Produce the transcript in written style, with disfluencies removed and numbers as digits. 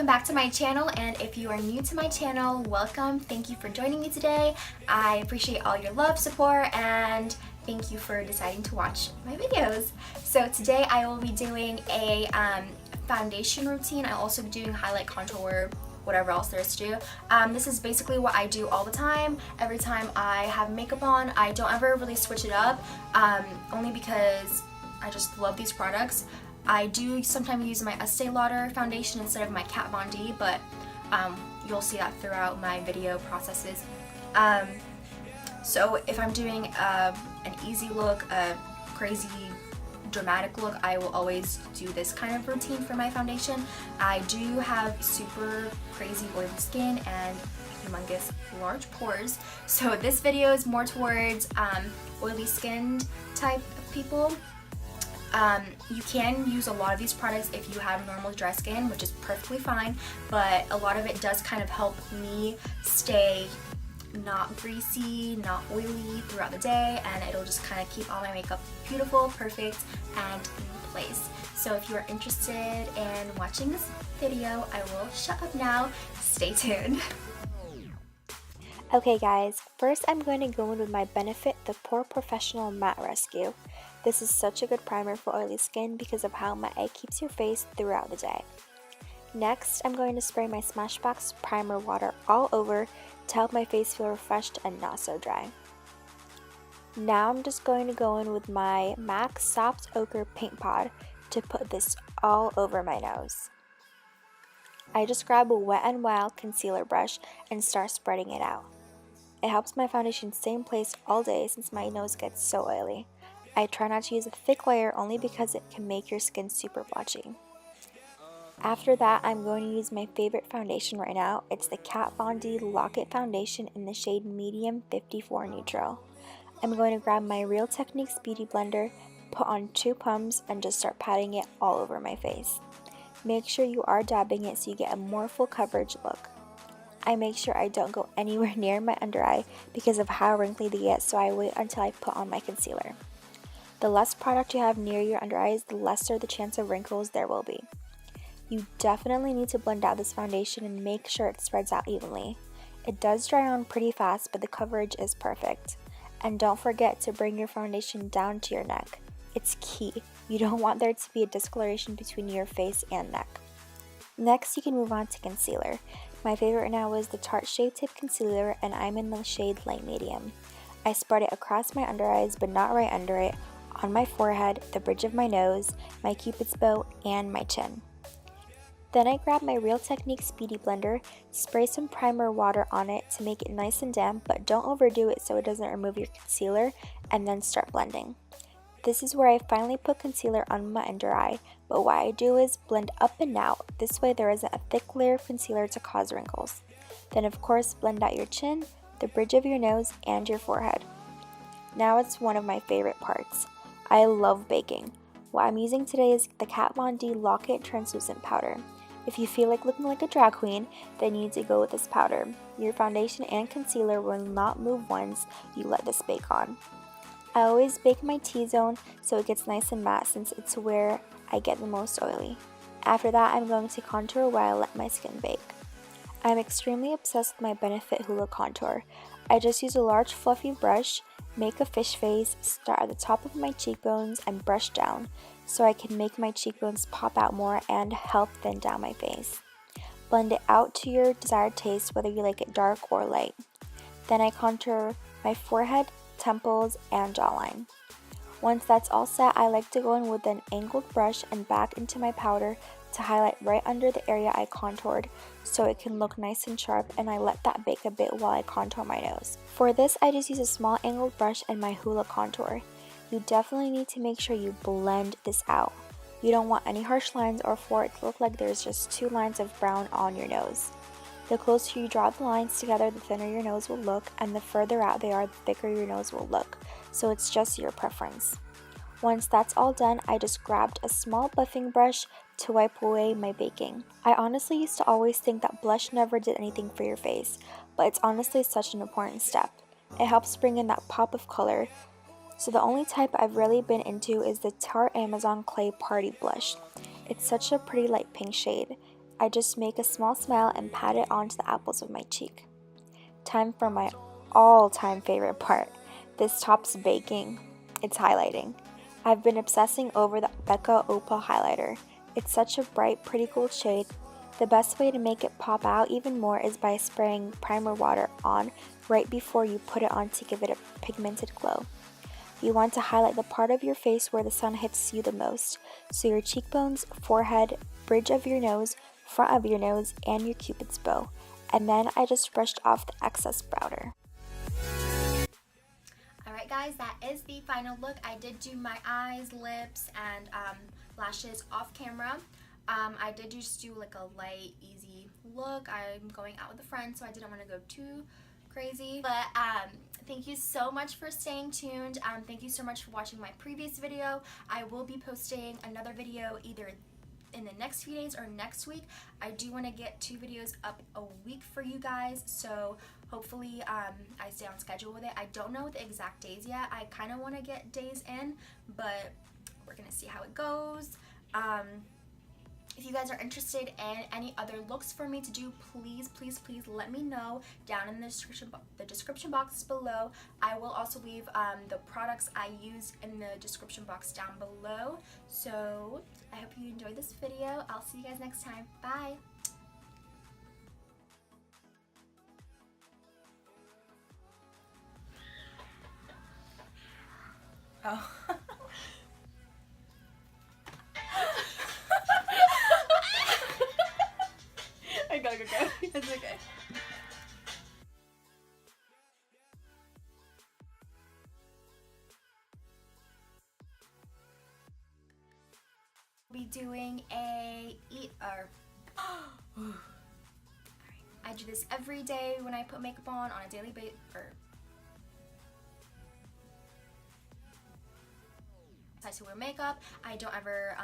welcome back to my channel, and if you are new to my channel, welcome. Thank you for joining me today. I appreciate all your love, support, and thank you for deciding to watch my videos. So today I will be doing a foundation routine. I'll also be doing highlight, contour, whatever else there is to do. This is basically what I do all the time. Every time I have makeup on, I don't ever really switch it up, only because I just love these products. I do sometimes use my Estee Lauder foundation instead of my Kat Von D, but you'll see that throughout my video processes. So if I'm doing an easy look, a crazy dramatic look, I will always do this kind of routine for my foundation. I do have super crazy oily skin and humongous large pores, so this video is more towards oily skinned type of people. You can use a lot of these products if you have normal dry skin, which is perfectly fine, but a lot of it does kind of help me stay not greasy, not oily throughout the day, and it'll just kind of keep all my makeup beautiful, perfect, and in place. So if you are interested in watching this video, I will shut up now. Stay tuned. Okay guys, first I'm going to go in with my Benefit the POREessional Matte Rescue. This is such a good primer for oily skin because of how matte it keeps your face throughout the day. Next, I'm going to spray my Smashbox Primer water all over to help my face feel refreshed and not so dry. Now I'm just going to go in with my MAC Soft Ochre Paint Pod to put this all over my nose. I just grab a Wet n Wild concealer brush and start spreading it out. It helps my foundation stay in place all day since my nose gets so oily. I try not to use a thick layer only because it can make your skin super blotchy. After that, I'm going to use my favorite foundation right now. It's the Kat Von D Lock-It Foundation in the shade Medium 54 Neutral. I'm going to grab my Real Techniques Beauty Blender, put on 2 pumps, and just start patting it all over my face. Make sure you are dabbing it so you get a more full coverage look. I make sure I don't go anywhere near my under eye because of how wrinkly they get, so I wait until I put on my concealer. The less product you have near your under eyes, the lesser the chance of wrinkles there will be. You definitely need to blend out this foundation and make sure it spreads out evenly. It does dry on pretty fast, but the coverage is perfect. And don't forget to bring your foundation down to your neck. It's key. You don't want there to be a discoloration between your face and neck. Next, you can move on to concealer. My favorite right now is the Tarte Shade Tip Concealer, and I'm in the shade Light Medium. I spread it across my under eyes, but not right under it, on my forehead, the bridge of my nose, my cupid's bow, and my chin. Then I grab my Real Techniques Beauty Blender, spray some primer water on it to make it nice and damp, but don't overdo it so it doesn't remove your concealer, and then start blending. This is where I finally put concealer on my under eye, but what I do is blend up and out. This way there isn't a thick layer of concealer to cause wrinkles. Then of course blend out your chin, the bridge of your nose, and your forehead. Now it's one of my favorite parts. I love baking. What I'm using today is the Kat Von D Lock-It Translucent Powder. If you feel like looking like a drag queen, then you need to go with this powder. Your foundation and concealer will not move once you let this bake on. I always bake my T-zone so it gets nice and matte since it's where I get the most oily. After that, I'm going to contour while I let my skin bake. I'm extremely obsessed with my Benefit Hoola contour. I just use a large fluffy brush, make a fish face, start at the top of my cheekbones, and brush down so I can make my cheekbones pop out more and help thin down my face. Blend it out to your desired taste, whether you like it dark or light. Then I contour my forehead, temples, and jawline. Once that's all set, I like to go in with an angled brush and back into my powder to highlight right under the area I contoured so it can look nice and sharp, and I let that bake a bit while I contour my nose. For this, I just use a small angled brush and my Hoola contour. You definitely need to make sure you blend this out. You don't want any harsh lines or for it to look like there's just 2 lines of brown on your nose. The closer you draw the lines together, the thinner your nose will look, and the further out they are, the thicker your nose will look. So it's just your preference. Once that's all done, I just grabbed a small buffing brush to wipe away my baking. I honestly used to always think that blush never did anything for your face, but it's honestly such an important step. It helps bring in that pop of color. So the only type I've really been into is the Tarte Amazon Clay Party Blush. It's such a pretty light pink shade. I just make a small smile and pat it onto the apples of my cheek. Time for my all-time favorite part. This top's baking. It's highlighting. I've been obsessing over the Becca Opal highlighter. It's such a bright, pretty cool shade. The best way to make it pop out even more is by spraying primer water on right before you put it on to give it a pigmented glow. You want to highlight the part of your face where the sun hits you the most, so your cheekbones, forehead, bridge of your nose, front of your nose, and your cupid's bow. And then I just brushed off the excess powder. Alright guys, that is the final look. I did do my eyes, lips, and lashes off camera. I did just do like a light, easy look. I'm going out with a friend, so I didn't want to go too crazy. But thank you so much for staying tuned. Thank you so much for watching my previous video. I will be posting another video either in the next few days or next week. I do want to get 2 videos up a week for you guys, so hopefully I stay on schedule with it. I don't know the exact days yet. I kind of want to get days in, but we're gonna see how it goes. If you guys are interested in any other looks for me to do, please let me know down in the description box below. I will also leave the products I use in the description box down below. So I hope you enjoyed this video. I'll see you guys next time. Bye! Oh. I gotta go. It's okay. Be doing a I do this every day when I put makeup on a daily basis. I wear makeup. I don't ever